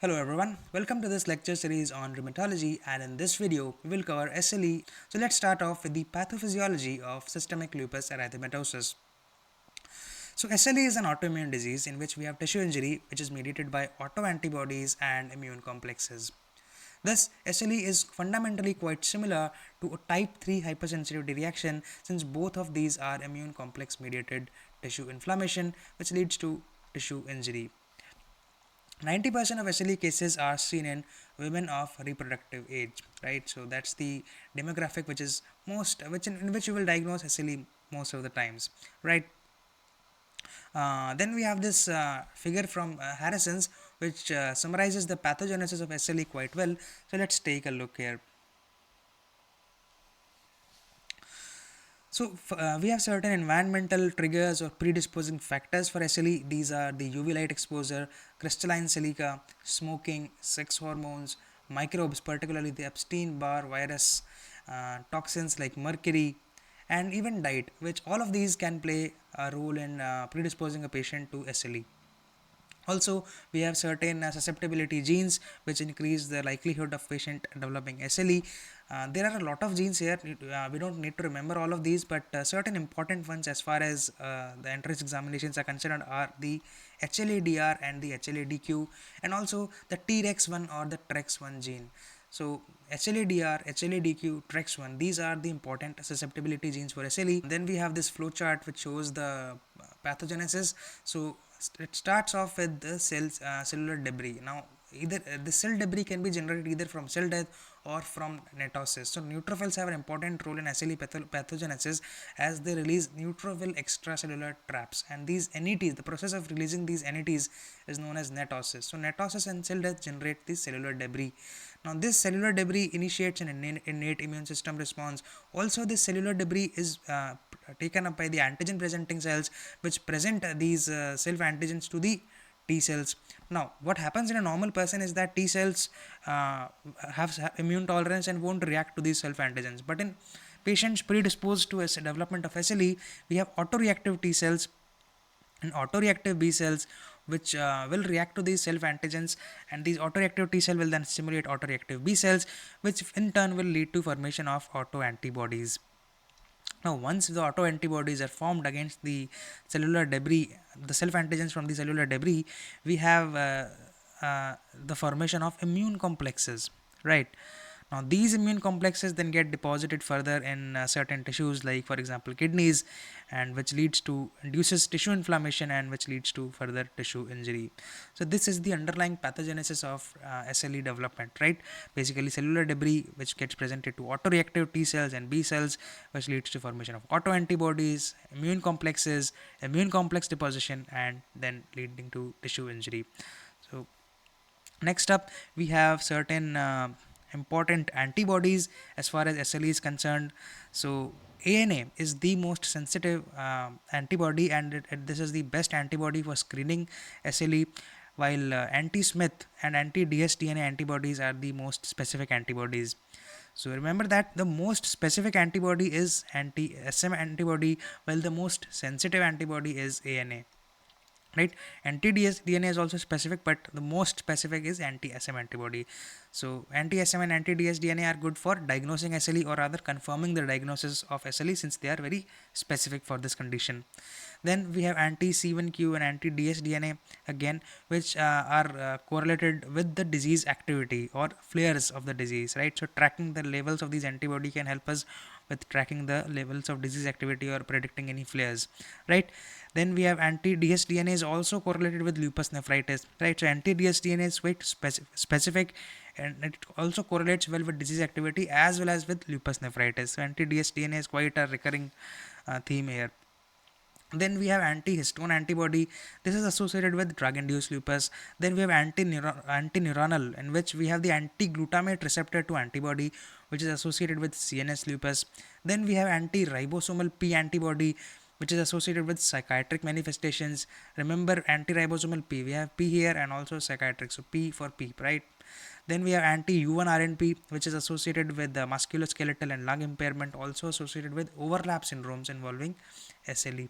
Hello everyone, welcome to this lecture series on rheumatology, and in this video we will cover SLE. So let's start off with the pathophysiology of systemic lupus erythematosus. So SLE is an autoimmune disease in which we have tissue injury which is mediated by autoantibodies and immune complexes. Thus, SLE is fundamentally quite similar to a type 3 hypersensitivity reaction since both of these are immune complex mediated tissue inflammation which leads to tissue injury. 90% of SLE cases are seen in women of reproductive age, right? So that's the demographic which is in which you will diagnose SLE most of the times, right? Then we have this figure from Harrison's which summarizes the pathogenesis of SLE quite well. So let's take a look here. So we have certain environmental triggers or predisposing factors for SLE. These are the UV light exposure, crystalline silica, smoking, sex hormones, microbes, particularly the Epstein-Barr virus, toxins like mercury, and even diet, which all of these can play a role in predisposing a patient to SLE. Also, we have certain susceptibility genes which increase the likelihood of patient developing SLE. There are a lot of genes here. We don't need to remember all of these, but certain important ones as far as the entrance examinations are concerned are the HLA-DR and the HLA-DQ, and also the Trex1 or the Trex1 gene. So HLA-DR, HLA-DQ, Trex1, these are the important susceptibility genes for SLE. Then we have this flowchart which shows the pathogenesis. So it starts off with the cellular debris. Now either the cell debris can be generated either from cell death or from netosis. So neutrophils have an important role in SLE pathogenesis as they release neutrophil extracellular traps, and these NETs, the process of releasing these NETs is known as netosis. So netosis and cell death generate this cellular debris. Now this cellular debris initiates an innate immune system response. Also this cellular debris is taken up by the antigen presenting cells which present these self antigens to the T cells. Now what happens in a normal person is that T cells have immune tolerance and won't react to these self antigens, but in patients predisposed to a development of SLE, we have autoreactive T cells and autoreactive B cells which will react to these self antigens, and these autoreactive T cell will then stimulate autoreactive B cells which in turn will lead to formation of autoantibodies. Now, once the autoantibodies are formed against the cellular debris, the self antigens from the cellular debris, we have the formation of immune complexes, right? Now, these immune complexes then get deposited further in certain tissues, like for example kidneys, and which leads to induces tissue inflammation and which leads to further tissue injury. So this is the underlying pathogenesis of SLE development, right? Basically cellular debris which gets presented to autoreactive T cells and B cells, which leads to formation of autoantibodies, immune complexes, immune complex deposition, and then leading to tissue injury. So next up we have certain important antibodies as far as SLE is concerned. So ANA is the most sensitive antibody, and this is the best antibody for screening SLE, while anti-Smith and anti-dsDNA antibodies are the most specific antibodies. So remember that the most specific antibody is anti-SM antibody, while the most sensitive antibody is ANA. Right, anti-dsDNA is also specific, but the most specific is anti-SM antibody. So anti-SM and anti-dsDNA are good for diagnosing SLE, or rather confirming the diagnosis of SLE, since they are very specific for this condition. Then we have anti-C1q and anti-dsDNA again, which are correlated with the disease activity or flares of the disease, right? So tracking the levels of these antibody can help us with tracking the levels of disease activity or predicting any flares, right? Then we have anti-dsDNA is also correlated with lupus nephritis, right? So anti-dsDNA is quite specific, and it also correlates well with disease activity as well as with lupus nephritis. So anti-dsDNA is quite a recurring theme here. Then we have anti-histone antibody. This is associated with drug-induced lupus. Then we have anti-neuronal, in which we have the anti-glutamate receptor 2 antibody, which is associated with CNS lupus. Then we have anti-ribosomal P antibody, which is associated with psychiatric manifestations. Remember anti-ribosomal P, we have P here and also psychiatric, so P for P, right? Then we have anti-U1-RNP, which is associated with the musculoskeletal and lung impairment, also associated with overlap syndromes involving SLE.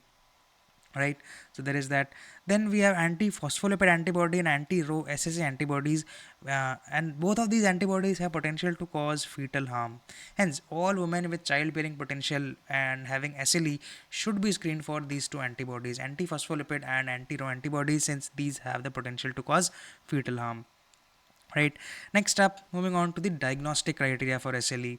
right? So there is that. Then we have anti-phospholipid antibody and anti-rho SSA antibodies, and both of these antibodies have potential to cause fetal harm. Hence, all women with childbearing potential and having SLE should be screened for these two antibodies, anti-phospholipid and anti-rho antibodies, since these have the potential to cause fetal harm, right? Next up, moving on to the diagnostic criteria for SLE.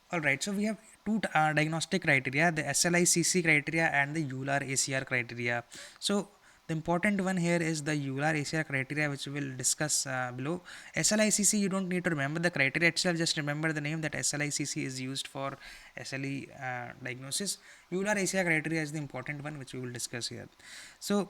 All right, so we have two diagnostic criteria, the SLICC criteria and the ULAR ACR criteria. So the important one here is the ULAR ACR criteria, which we will discuss below. SLICC, you don't need to remember the criteria itself, just remember the name that SLICC is used for SLE diagnosis. ULAR ACR criteria is the important one, which we will discuss here. So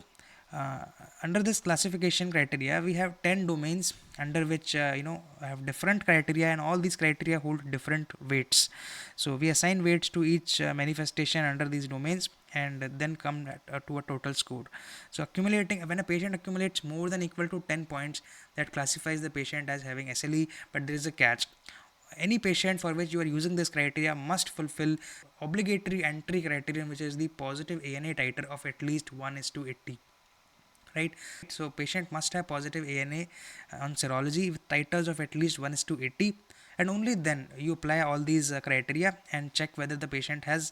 uh, under this classification criteria, we have 10 domains under which have different criteria, and all these criteria hold different weights. So we assign weights to each manifestation under these domains, and then come to a total score. So accumulating, when a patient accumulates more than equal to 10 points, that classifies the patient as having SLE. But there is a catch: any patient for which you are using this criteria must fulfill obligatory entry criterion, which is the positive ANA titer of at least 1:80, right? So patient must have positive ANA on serology with titers of at least 1:80, and only then you apply all these criteria and check whether the patient has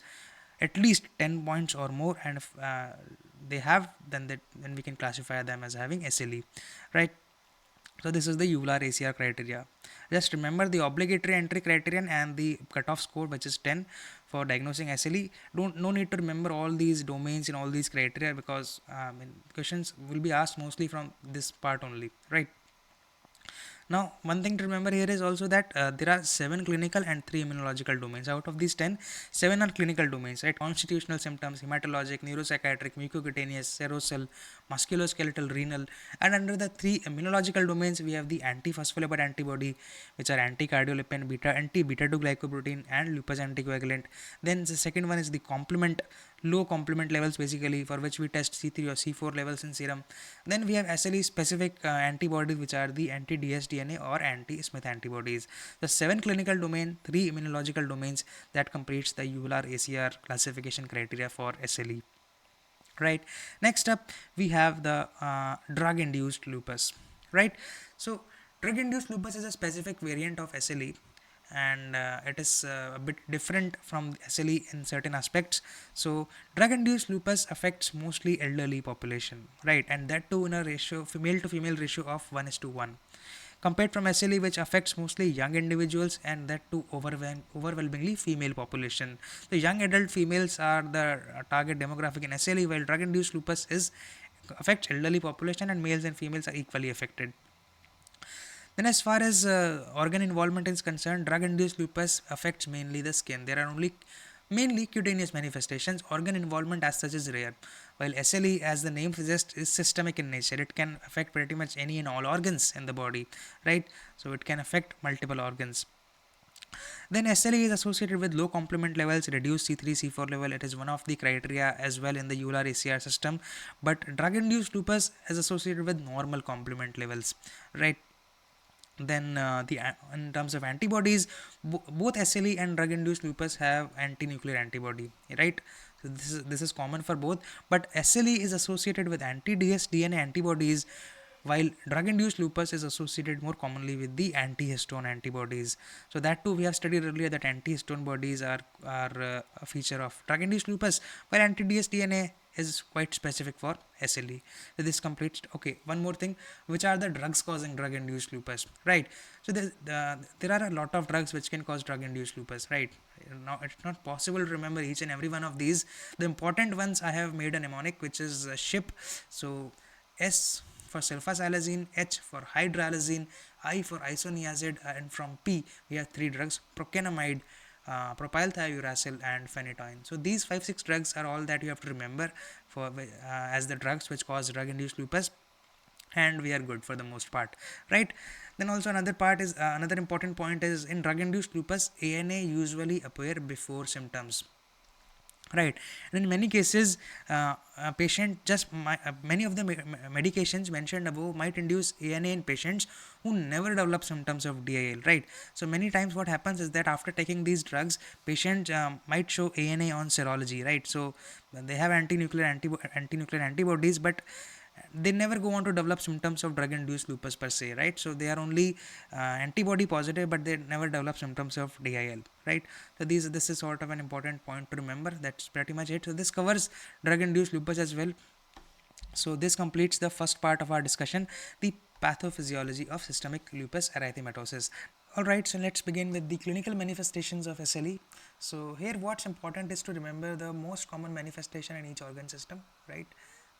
at least 10 points or more, and if they have, then we can classify them as having SLE, right? So this is the ULAR ACR criteria. Just remember the obligatory entry criterion and the cutoff score, which is 10 for diagnosing SLE. No need to remember all these domains and all these criteria, because questions will be asked mostly from this part only, right? Now, one thing to remember here is also that there are 7 clinical and 3 immunological domains. Out of these 10, 7 are clinical domains, right? Constitutional symptoms, hematologic, neuropsychiatric, mucocutaneous, serosal, musculoskeletal, renal. And under the 3 immunological domains, we have the anti-phospholipid antibody, which are anti-cardiolipin, anti-beta-2 glycoprotein, and lupus anticoagulant. Then the second one is the complement, low complement levels, basically, for which we test C3 or C4 levels in serum. Then we have SLE specific antibodies, which are the anti-dsDNA or anti-Smith antibodies. The 7 clinical domain, 3 immunological domains, that completes the ULAR ACR classification criteria for SLE, right? Next up, we have the drug induced lupus, right? So drug induced lupus is a specific variant of SLE, and it is a bit different from SLE in certain aspects. So drug induced lupus affects mostly elderly population, right? And that too in a ratio, female to female ratio of 1:1, compared from SLE, which affects mostly young individuals, and that too overwhelmingly female population. The young adult females are the target demographic in SLE, while drug induced lupus is affects elderly population, and males and females are equally affected. Then, as far as organ involvement is concerned, drug-induced lupus affects mainly the skin. There are only mainly cutaneous manifestations. Organ involvement as such is rare. While SLE, as the name suggests, is systemic in nature. It can affect pretty much any and all organs in the body, right? So it can affect multiple organs. Then SLE is associated with low complement levels, reduced C3, C4 level. It is one of the criteria as well in the ULAR ACR system. But drug-induced lupus is associated with normal complement levels, right? Then in terms of antibodies, both SLE and drug-induced lupus have anti-nuclear antibody, right? So this is common for both, but SLE is associated with anti-dsDNA antibodies, while drug-induced lupus is associated more commonly with the anti-histone antibodies. So that too we have studied earlier, that anti-histone bodies are a feature of drug-induced lupus, while anti-dsDNA is quite specific for SLE. So this completes. Okay, one more thing: which are the drugs causing drug-induced lupus, right? So there are a lot of drugs which can cause drug-induced lupus, right? Now it's not possible to remember each and every one of these. The important ones I have made a mnemonic, which is SHIP. So S for sulfasalazine, H for hydralazine, I for isoniazid, and from P we have 3 drugs: procainamide, propylthiouracil, and phenytoin. So these 5-6 drugs are all that you have to remember for as the drugs which cause drug-induced lupus, and we are good for the most part, right? Then also another part is another important point is, in drug-induced lupus, ANA usually appear before symptoms, right? And in many cases, many of the medications mentioned above might induce ANA in patients who never develop symptoms of DIL, right? So many times what happens is that after taking these drugs, patients might show ANA on serology, right? So they have anti-nuclear antibodies, but they never go on to develop symptoms of drug induced lupus per se, right? So they are only antibody positive, but they never develop symptoms of DIL, right? So this is sort of an important point to remember. That's pretty much it. So this covers drug induced lupus as well. So this completes the first part of our discussion, the pathophysiology of systemic lupus erythematosus. Alright, so let's begin with the clinical manifestations of SLE. So here what's important is to remember the most common manifestation in each organ system, right?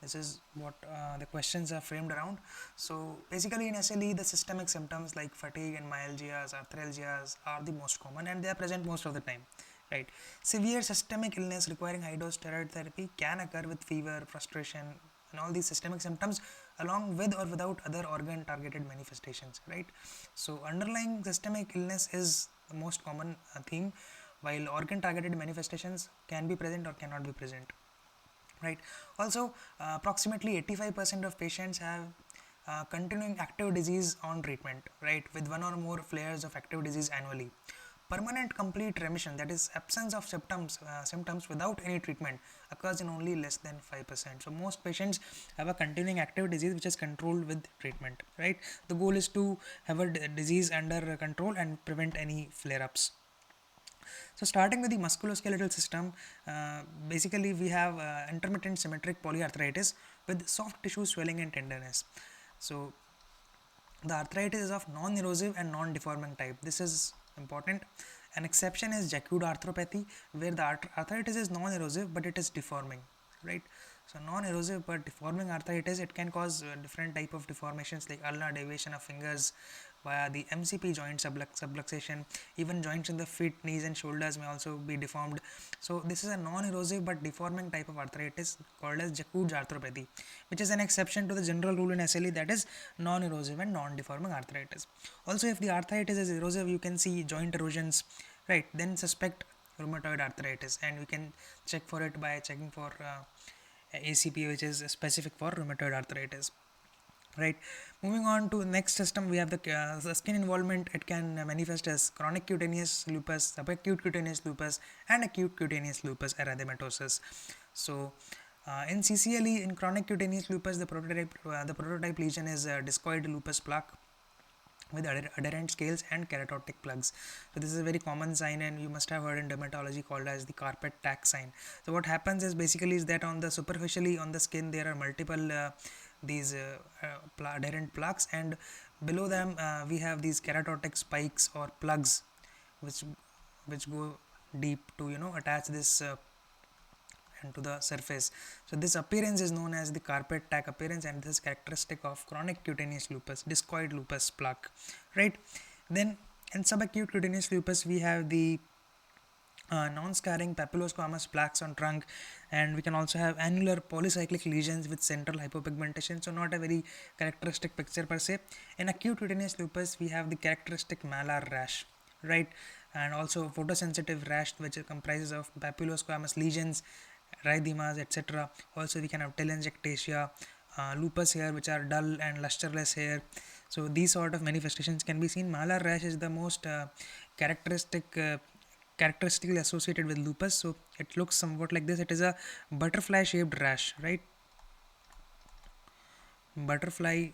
This is what the questions are framed around. So basically in SLE, the systemic symptoms like fatigue and myalgias, arthralgias are the most common, and they are present most of the time, right? Severe systemic illness requiring high dose steroid therapy can occur with fever, frustration, and all these systemic symptoms along with or without other organ targeted manifestations, right? So underlying systemic illness is the most common theme, while organ targeted manifestations can be present or cannot be present, right? Also, approximately 85% of patients have continuing active disease on treatment, right, with one or more flares of active disease annually. Permanent complete remission, that is absence of symptoms without any treatment, occurs in only less than 5%. So most patients have a continuing active disease which is controlled with treatment, right? The goal is to have a disease under control and prevent any flare-ups. So starting with the musculoskeletal system, basically we have intermittent symmetric polyarthritis with soft tissue swelling and tenderness. So the arthritis is of non-erosive and non-deforming type. This is important. An exception is Jacquard arthropathy, where the arthritis is non-erosive but it is deforming, right? So non-erosive but deforming arthritis, it can cause different type of deformations like ulnar deviation of fingers via the MCP joint subluxation. Even joints in the feet, knees and shoulders may also be deformed. So this is a non-erosive but deforming type of arthritis called as Jacquard's arthropathy, which is an exception to the general rule in SLE, that is non-erosive and non-deforming arthritis. Also, if the arthritis is erosive, you can see joint erosions, right? Then suspect rheumatoid arthritis, and we can check for it by checking for ACP, which is specific for rheumatoid arthritis, right? Moving on to next system, we have the skin involvement. It can manifest as chronic cutaneous lupus, subacute cutaneous lupus, and acute cutaneous lupus erythematosus. So in CCLE, in chronic cutaneous lupus, the prototype lesion is discoid lupus plaque with adherent scales and keratotic plugs. So this is a very common sign, and you must have heard in dermatology called as the carpet tack sign. So what happens is basically is that on the superficially on the skin there are multiple adherent plaques, and below them we have these keratotic spikes or plugs which go deep to attach this to the surface. So this appearance is known as the carpet tack appearance, and this is characteristic of chronic cutaneous lupus, discoid lupus plaque, right? Then in subacute cutaneous lupus, we have the non-scarring papillosquamous plaques on trunk, and we can also have annular polycyclic lesions with central hypopigmentation. So not a very characteristic picture per se. In acute cutaneous lupus, we have the characteristic malar rash, right? And also photosensitive rash, which comprises of papillosquamous lesions, erythemas, etc. Also we can have telangiectasia, lupus hair which are dull and lusterless hair. So these sort of manifestations can be seen. Malar rash is the most characteristically associated with lupus. So it looks somewhat like this. It is a butterfly shaped rash, right? Butterfly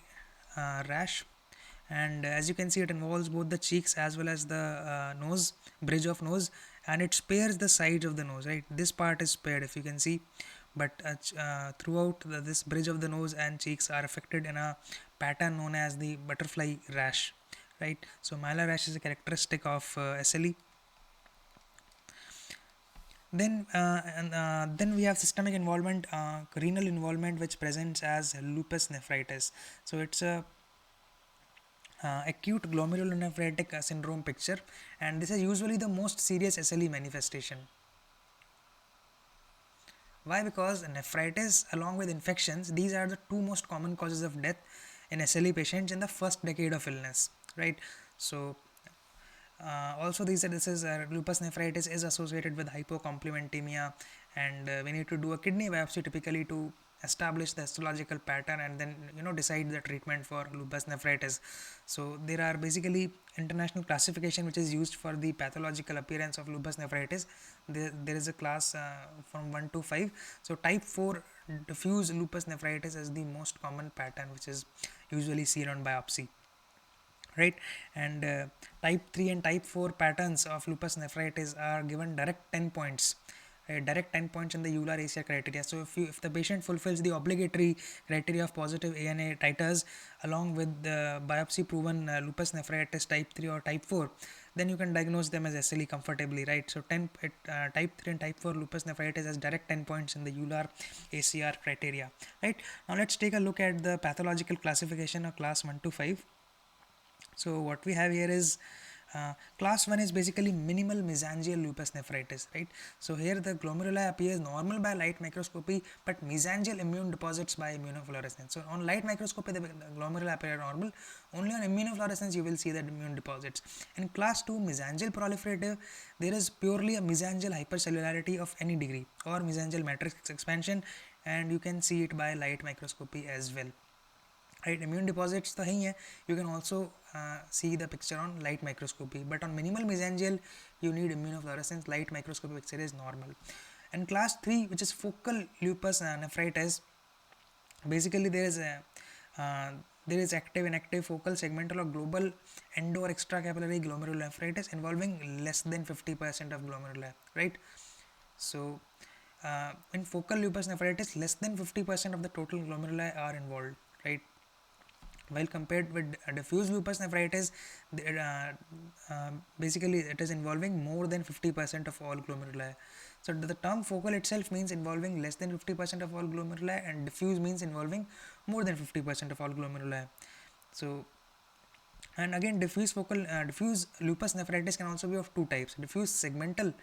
rash, and as you can see, it involves both the cheeks as well as the nose, bridge of nose, and it spares the sides of the nose, right? This part is spared, if you can see, but throughout this bridge of the nose and cheeks are affected in a pattern known as the butterfly rash, right? So malar rash is a characteristic of SLE. Then we have systemic involvement, renal involvement, which presents as lupus nephritis. So it's a acute glomerulonephritic syndrome picture, and this is usually the most serious SLE manifestation. Why? Because nephritis along with infections, these are the two most common causes of death in SLE patients in the first decade of illness, right? So also this is lupus nephritis is associated with hypocomplementemia and we need to do a kidney biopsy typically to establish the histological pattern and then decide the treatment for lupus nephritis. So there are basically international classification which is used for the pathological appearance of lupus nephritis. There is a class from 1 to 5. So type 4 diffuse lupus nephritis is the most common pattern which is usually seen on biopsy, right? And type 3 and type 4 patterns of lupus nephritis are given direct 10 points, direct 10 points in the Euler ACR criteria. So if the patient fulfills the obligatory criteria of positive ANA titers along with the biopsy proven lupus nephritis type 3 or type 4, then you can diagnose them as SLE comfortably, right? So type 3 and type 4 lupus nephritis has direct 10 points in the Euler ACR criteria, right? Now let's take a look at the pathological classification of class 1 to 5. So what we have here is class 1 is basically minimal mesangial lupus nephritis, right? So here the glomeruli appears normal by light microscopy, but mesangial immune deposits by immunofluorescence. So on light microscopy the glomeruli appear normal, only on immunofluorescence you will see the immune deposits. In class 2 mesangial proliferative, there is purely a mesangial hypercellularity of any degree or mesangial matrix expansion, and you can see it by light microscopy as well, right? Immune deposits तो है ही है. You can also see the picture on light microscopy, but on minimal mesangial you need immunofluorescence. Light microscopy picture is normal. And class 3, which is focal lupus nephritis, basically there is active, inactive, focal, segmental or global endo or extracapillary glomerular nephritis involving less than 50% of glomeruli, right? So in focal lupus nephritis, less than 50% of the total glomeruli are involved, right? While compared with diffuse lupus nephritis, basically it is involving more than 50% of all glomeruli. So the term focal itself means involving less than 50% of all glomeruli, and diffuse means involving more than 50% of all glomeruli. So, and again, diffuse lupus nephritis can also be of two types: diffuse segmental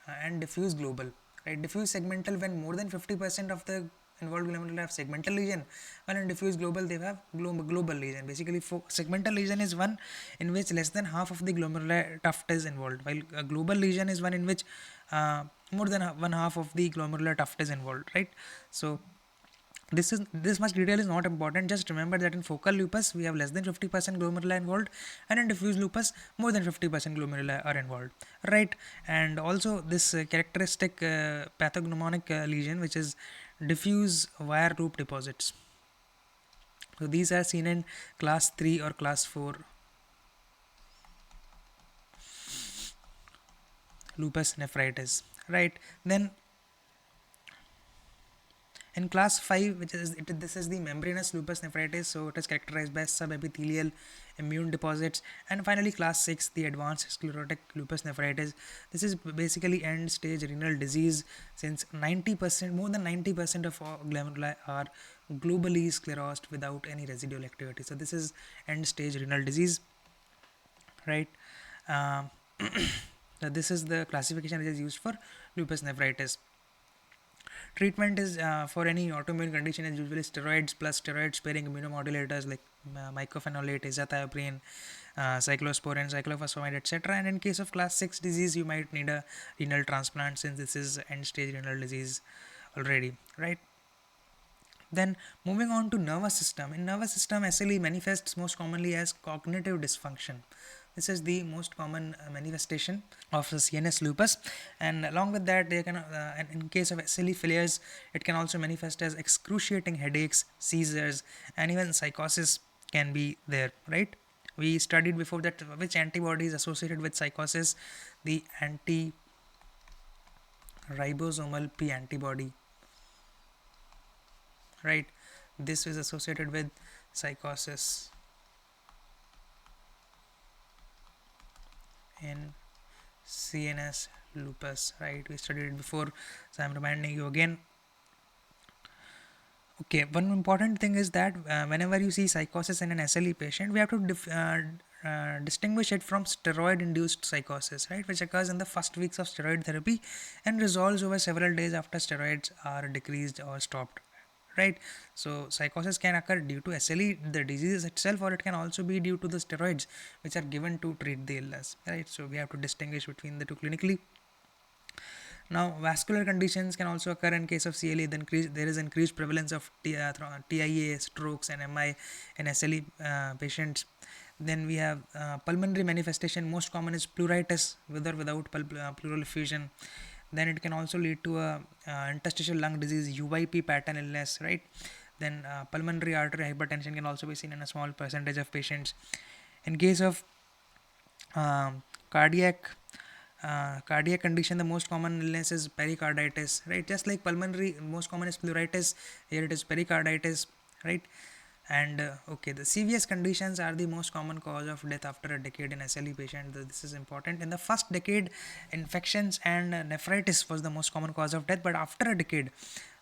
and diffuse global, right? Diffuse segmental, when more than 50% of the involved glomeruli have segmental lesion, while in diffuse global they have global lesion. Basically segmental lesion is one in which less than half of the glomerular tuft is involved, while a global lesion is one in which more than one half of the glomerular tuft is involved, right? So this much detail is not important. Just remember that in focal lupus we have less than 50% glomeruli involved, and in diffuse lupus more than 50% glomeruli are involved, right? And also this characteristic pathognomonic lesion, which is diffuse wire root deposits. So these are seen in class 3 or class 4 lupus nephritis, right? Then in class 5, this is the membranous lupus nephritis, so it is characterized by subepithelial immune deposits. And finally class 6, the advanced sclerotic lupus nephritis. This is basically end stage renal disease, since 90%, more than 90% of all glomeruli are globally sclerosed without any residual activity. So this is end stage renal disease, right? This is the classification which is used for lupus nephritis. Treatment is for any autoimmune condition is usually steroids plus steroid sparing immunomodulators like mycophenolate, azathioprine, cyclosporin, cyclophosphamide, etc. And in case of class 6 disease, you might need a renal transplant, since this is end stage renal disease already, right? Then moving on to nervous system. In nervous system, SLE manifests most commonly as cognitive dysfunction. This is the most common manifestation of the CNS lupus, and along with that, they can, in case of SLE failures, it can also manifest as excruciating headaches, seizures, and even psychosis can be there, right? We studied before that which antibody is associated with psychosis, the anti-ribosomal P antibody, right? This is associated with psychosis in CNS lupus, right? We studied it before, so I'm reminding you again. Okay, one important thing is that whenever you see psychosis in an SLE patient, we have to distinguish it from steroid induced psychosis, right, which occurs in the first weeks of steroid therapy and resolves over several days after steroids are decreased or stopped, right? So psychosis can occur due to SLE, the disease itself, or it can also be due to the steroids which are given to treat the illness, right? So we have to distinguish between the two clinically. Now, vascular conditions can also occur in case of CLE. Then there is increased prevalence of TIA, strokes, and MI in SLE patients. Then we have pulmonary manifestation. Most common is pleuritis, with or without pleural effusion. Then it can also lead to a interstitial lung disease, UIP pattern illness, right? Then pulmonary artery hypertension can also be seen in a small percentage of patients. In case of um, cardiac cardiac condition, the most common illness is pericarditis, right? Just like pulmonary, most common is pleuritis, here it is pericarditis, right? And okay, the CVS conditions are the most common cause of death after a decade in SLE patient. This is important. In the first decade, infections and nephritis was the most common cause of death, but after a decade,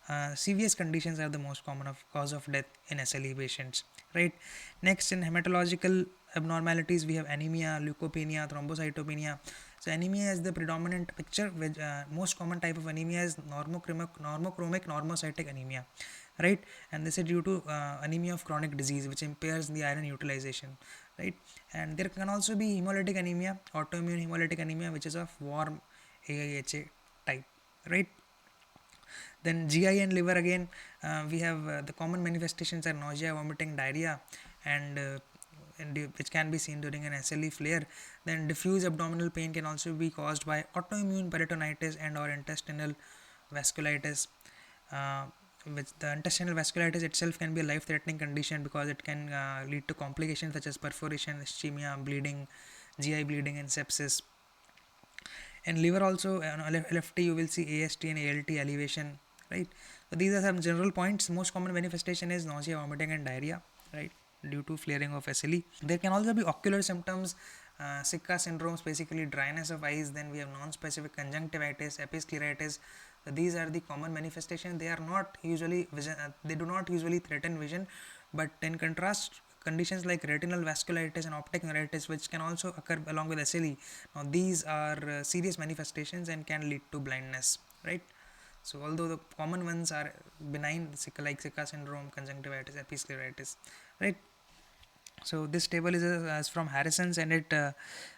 CVS conditions are the most common of cause of death in SLE patients, right? Next, in hematological abnormalities, we have anemia, leukopenia, thrombocytopenia. So anemia is the predominant picture, which most common type of anemia is normochromic normocytic anemia, right? And this is due to anemia of chronic disease, which impairs the iron utilization, right? And there can also be hemolytic anemia, autoimmune hemolytic anemia, which is of warm AIHA type, right? Then GI and liver, again we have the common manifestations are nausea, vomiting, diarrhea, and which can be seen during an SLE flare. Then diffuse abdominal pain can also be caused by autoimmune peritonitis and or intestinal vasculitis, uh, which the intestinal vasculitis itself can be a life-threatening condition because it can lead to complications such as perforation, ischemia, bleeding, GI bleeding, and sepsis. And liver also, LFT, you will see AST and ALT elevation, right? So these are some general points. Most common manifestation is nausea, vomiting, and diarrhea, right, due to flaring of SLE. There can also be ocular symptoms, Sicca syndromes, basically dryness of eyes. Then we have non-specific conjunctivitis, episcleritis. So these are the common manifestations. They are not usually vision, they do not usually threaten vision, but in contrast, conditions like retinal vasculitis and optic neuritis, which can also occur along with SLE. Now these are serious manifestations and can lead to blindness, right? So although the common ones are benign, like Sicca syndrome, conjunctivitis, episcleritis, right? So this table is from Harrison's, and it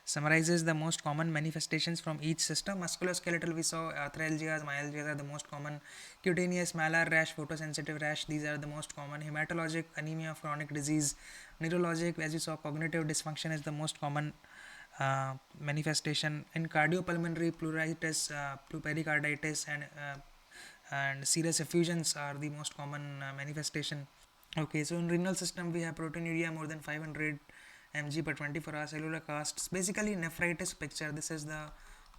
summarizes the most common manifestations from each system. Musculoskeletal, we saw arthralgias, myalgias are the most common. Cutaneous, malar rash, photosensitive rash, these are the most common. Hematologic, anemia of chronic disease. Neurologic, as you saw, cognitive dysfunction is the most common manifestation. In cardiopulmonary, pleuritis, pericarditis, and serous effusions are the most common manifestation. Okay, so in renal system we have proteinuria more than 500 mg per 24 hours, cellular casts, basically nephritis picture. This is the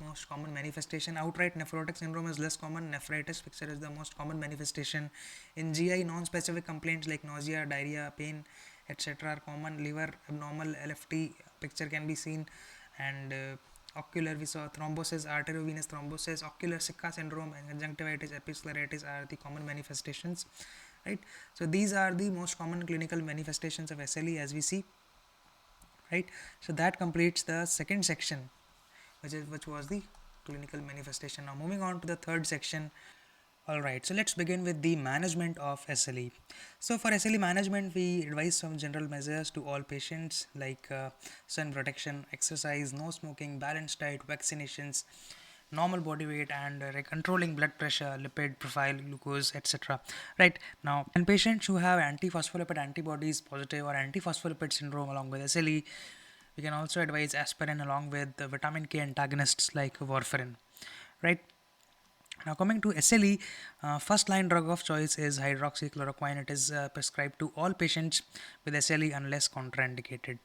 most common manifestation. Outright nephrotic syndrome is less common. Nephritis picture is the most common manifestation. In GI, non-specific complaints like nausea, diarrhea, pain, etc. are common. Liver abnormal LFT picture can be seen. And ocular, we saw thrombosis, arteriovenous thrombosis. Ocular Sicca syndrome and conjunctivitis, episcleritis are the common manifestations, right? So these are the most common clinical manifestations of SLE as we see, right? So that completes the second section, which was the clinical manifestation. Now moving on to the third section. Alright, so let's begin with the management of SLE. So for SLE management, we advise some general measures to all patients like sun protection, exercise, no smoking, balanced diet, vaccinations, normal body weight, and controlling blood pressure, lipid profile, glucose, etc. Right now, in patients who have antiphospholipid antibodies positive or antiphospholipid syndrome along with SLE, we can also advise aspirin along with the vitamin K antagonists like warfarin, right? Now coming to SLE, first line drug of choice is hydroxychloroquine. It is prescribed to all patients with SLE unless contraindicated.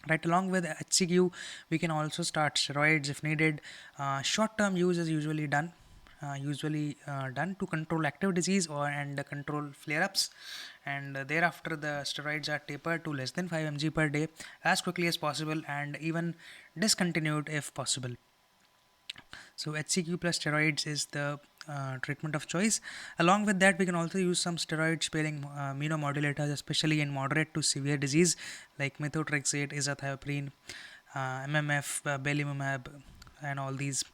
Right, along with HCQ, we can also start steroids if needed. Short-term use is usually done to control active disease and control flare-ups, and thereafter the steroids are tapered to less than 5 mg per day as quickly as possible and even discontinued if possible. So HCQ plus steroids is the treatment of choice. Along with that, we can also use some steroid-sparing immunomodulators, especially in moderate to severe disease like methotrexate, azathioprine, MMF, belimumab, and all these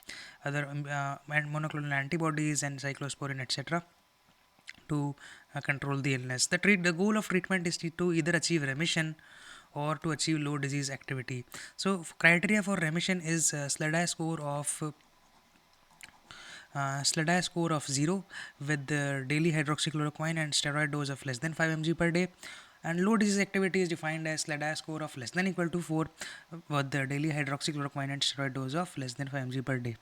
other monoclonal antibodies and cyclosporin, etc. to control the illness. The goal of treatment is to either achieve remission or to achieve low disease activity. So criteria for remission is SLEDAI score of SLEDAI score of 0 with the daily hydroxychloroquine and steroid dose of less than 5 mg per day. And low disease activity is defined as SLEDAI score of less than equal to 4 with the daily hydroxychloroquine and steroid dose of less than 5 mg per day.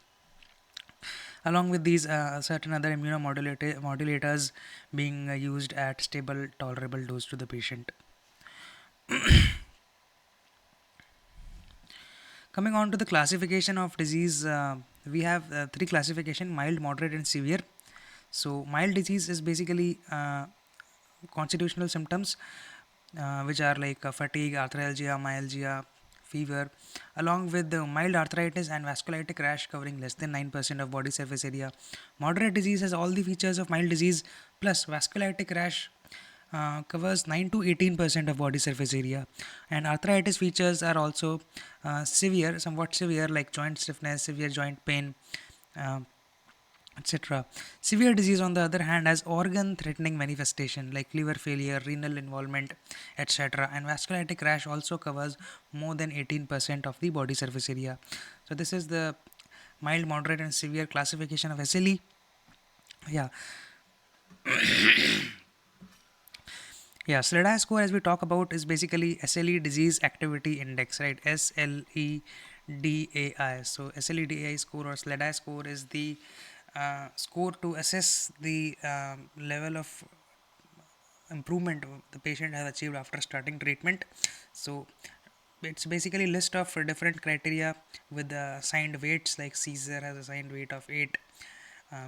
Along with these, certain other immunomodulators being used at stable tolerable dose to the patient. Coming on to the classification of disease, we have three classification: mild, moderate and severe. So mild disease is basically constitutional symptoms which are like fatigue, arthralgia, myalgia, fever, along with the mild arthritis and vasculitic rash covering less than 9% of body surface area. Moderate disease has all the features of mild disease plus vasculitic rash covers 9 to 18% of body surface area, and arthritis features are also severe, somewhat severe, like joint stiffness, severe joint pain, uh, etc. Severe disease, on the other hand, has organ threatening manifestation like liver failure, renal involvement, etc. And vasculitic rash also covers more than 18% of the body surface area. So, this is the mild, moderate, and severe classification of SLE. Yeah. Yeah, SLEDAI score, as we talk about, is basically SLE Disease Activity Index, right? SLEDAI. So SLEDAI score or SLEDAI score is the score to assess the level of improvement the patient has achieved after starting treatment. So it's basically list of different criteria with assigned weights, like Caesar has assigned weight of 8,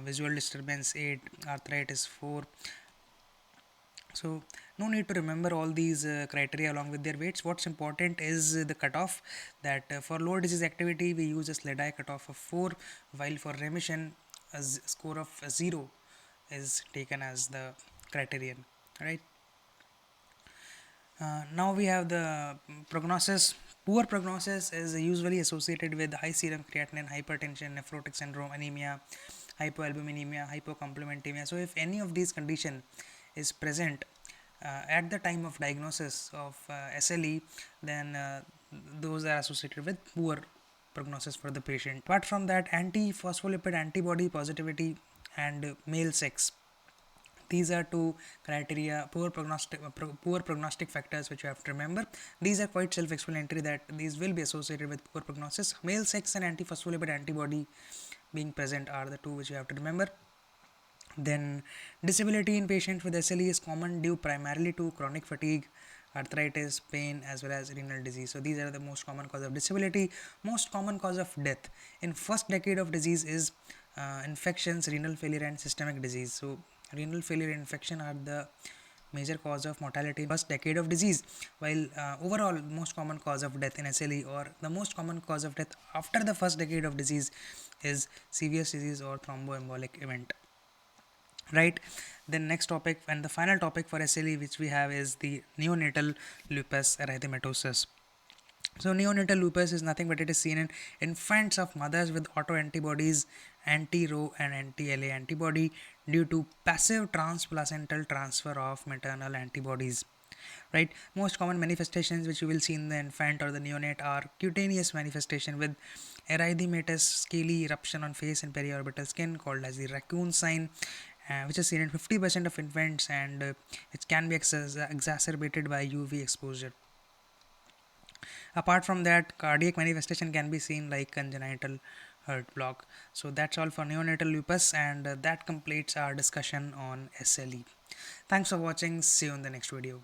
visual disturbance 8, arthritis 4. So no need to remember all these criteria along with their weights. What's important is the cutoff, that for low disease activity we use a SLEDAI cutoff of 4, while for remission a score of 0 is taken as the criterion, right? Now we have the prognosis. Poor prognosis is usually associated with high serum creatinine, hypertension, nephrotic syndrome, anemia, hypoalbuminemia, hypocomplementemia. So if any of these condition is present at the time of diagnosis of SLE, then those are associated with poor prognosis for the patient. Apart from that, anti-phospholipid antibody positivity and male sex, these are two criteria, poor prognostic factors which you have to remember. These are quite self-explanatory, that these will be associated with poor prognosis. Male sex and antiphospholipid antibody being present are the two which you have to remember. Then disability in patients with SLE is common due primarily to chronic fatigue, arthritis, pain, as well as renal disease. So these are the most common cause of disability. Most common cause of death in first decade of disease is infections, renal failure and systemic disease. So renal failure and infection are the major cause of mortality in first decade of disease, while overall most common cause of death in SLE, or the most common cause of death after the first decade of disease, is severe disease or thromboembolic event, right? Then next topic and the final topic for SLE which we have is the neonatal lupus erythematosus. So neonatal lupus is nothing but it is seen in infants of mothers with autoantibodies, anti-Rho and anti-LA antibody due to passive transplacental transfer of maternal antibodies, right? Most common manifestations which you will see in the infant or the neonate are cutaneous manifestation with erythematous scaly eruption on face and periorbital skin called as the raccoon sign, which is seen in 50% of infants, and it can be exacerbated by UV exposure. Apart from that, cardiac manifestation can be seen like congenital heart block. So that's all for neonatal lupus, and that completes our discussion on SLE. Thanks for watching. See you in the next video.